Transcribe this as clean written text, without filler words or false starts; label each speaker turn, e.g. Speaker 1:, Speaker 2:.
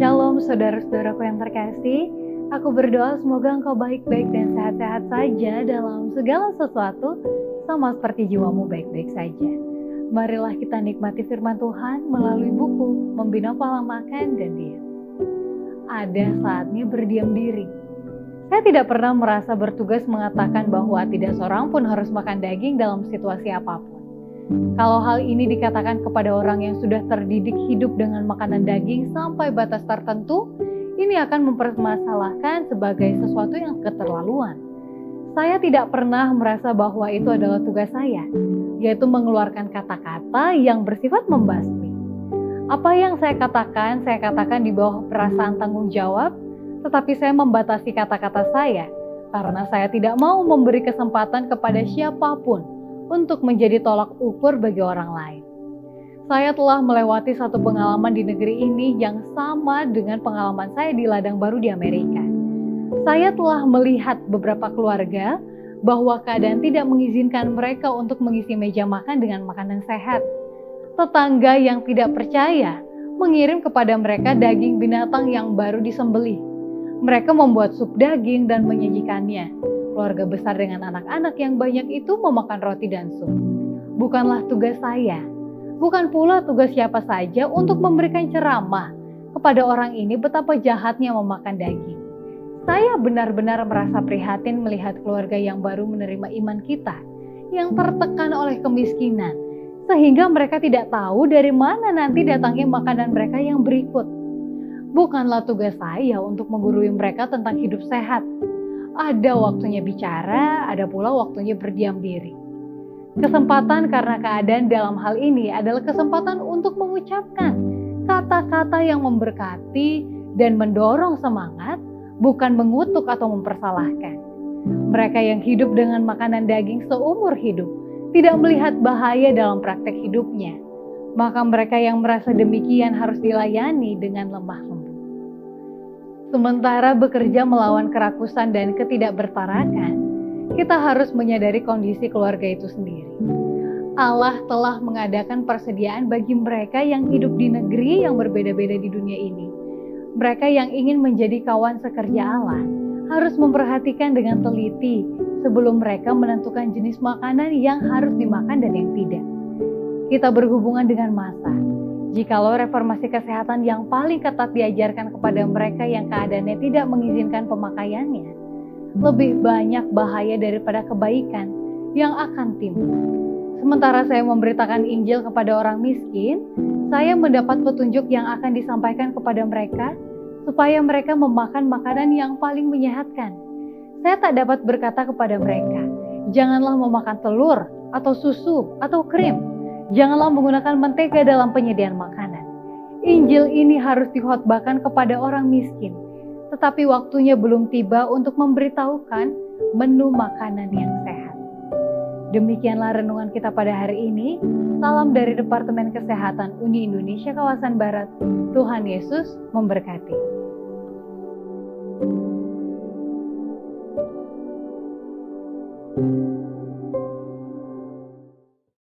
Speaker 1: Shalom saudara-saudaraku yang terkasih, aku berdoa semoga engkau baik-baik dan sehat-sehat saja dalam segala sesuatu, sama seperti jiwamu baik-baik saja. Marilah kita nikmati firman Tuhan melalui buku Membina Pola Makan dan Diet. Ada saatnya berdiam diri. Saya tidak pernah merasa bertugas mengatakan bahwa tidak seorang pun harus makan daging dalam situasi apapun. Kalau hal ini dikatakan kepada orang yang sudah terdidik hidup dengan makanan daging sampai batas tertentu, ini akan mempermasalahkan sebagai sesuatu yang keterlaluan. Saya tidak pernah merasa bahwa itu adalah tugas saya, yaitu mengeluarkan kata-kata yang bersifat membasmi. Apa yang saya katakan di bawah perasaan tanggung jawab, tetapi saya membatasi kata-kata saya karena saya tidak mau memberi kesempatan kepada siapapun untuk menjadi tolak ukur bagi orang lain. Saya telah melewati satu pengalaman di negeri ini yang sama dengan pengalaman saya di ladang baru di Amerika. Saya telah melihat beberapa keluarga bahwa keadaan tidak mengizinkan mereka untuk mengisi meja makan dengan makanan sehat. Tetangga yang tidak percaya mengirim kepada mereka daging binatang yang baru disembelih. Mereka membuat sup daging dan menyajikannya. Keluarga besar dengan anak-anak yang banyak itu memakan roti dan sup. Bukanlah tugas saya, bukan pula tugas siapa saja untuk memberikan ceramah kepada orang ini betapa jahatnya memakan daging. Saya benar-benar merasa prihatin melihat keluarga yang baru menerima iman kita, yang tertekan oleh kemiskinan, sehingga mereka tidak tahu dari mana nanti datangnya makanan mereka yang berikut. Bukanlah tugas saya untuk menggurui mereka tentang hidup sehat. Ada waktunya bicara, ada pula waktunya berdiam diri. Kesempatan karena keadaan dalam hal ini adalah kesempatan untuk mengucapkan kata-kata yang memberkati dan mendorong semangat, bukan mengutuk atau mempersalahkan. Mereka yang hidup dengan makanan daging seumur hidup tidak melihat bahaya dalam praktek hidupnya, maka mereka yang merasa demikian harus dilayani dengan lemah lembut. Sementara bekerja melawan kerakusan dan ketidakbertarakan, kita harus menyadari kondisi keluarga itu sendiri. Allah telah mengadakan persediaan bagi mereka yang hidup di negeri yang berbeda-beda di dunia ini. Mereka yang ingin menjadi kawan sekerja Allah harus memperhatikan dengan teliti sebelum mereka menentukan jenis makanan yang harus dimakan dan yang tidak. Kita berhubungan dengan masa. Jikalau reformasi kesehatan yang paling ketat diajarkan kepada mereka yang keadaannya tidak mengizinkan pemakaiannya, lebih banyak bahaya daripada kebaikan yang akan timbul. Sementara saya memberitakan Injil kepada orang miskin, saya mendapat petunjuk yang akan disampaikan kepada mereka supaya mereka memakan makanan yang paling menyehatkan. Saya tak dapat berkata kepada mereka, janganlah memakan telur atau susu atau krim. Janganlah menggunakan mentega dalam penyediaan makanan. Injil ini harus dikhotbahkan kepada orang miskin, tetapi waktunya belum tiba untuk memberitahukan menu makanan yang sehat. Demikianlah renungan kita pada hari ini. Salam dari Departemen Kesehatan Uni Indonesia Kawasan Barat. Tuhan Yesus memberkati.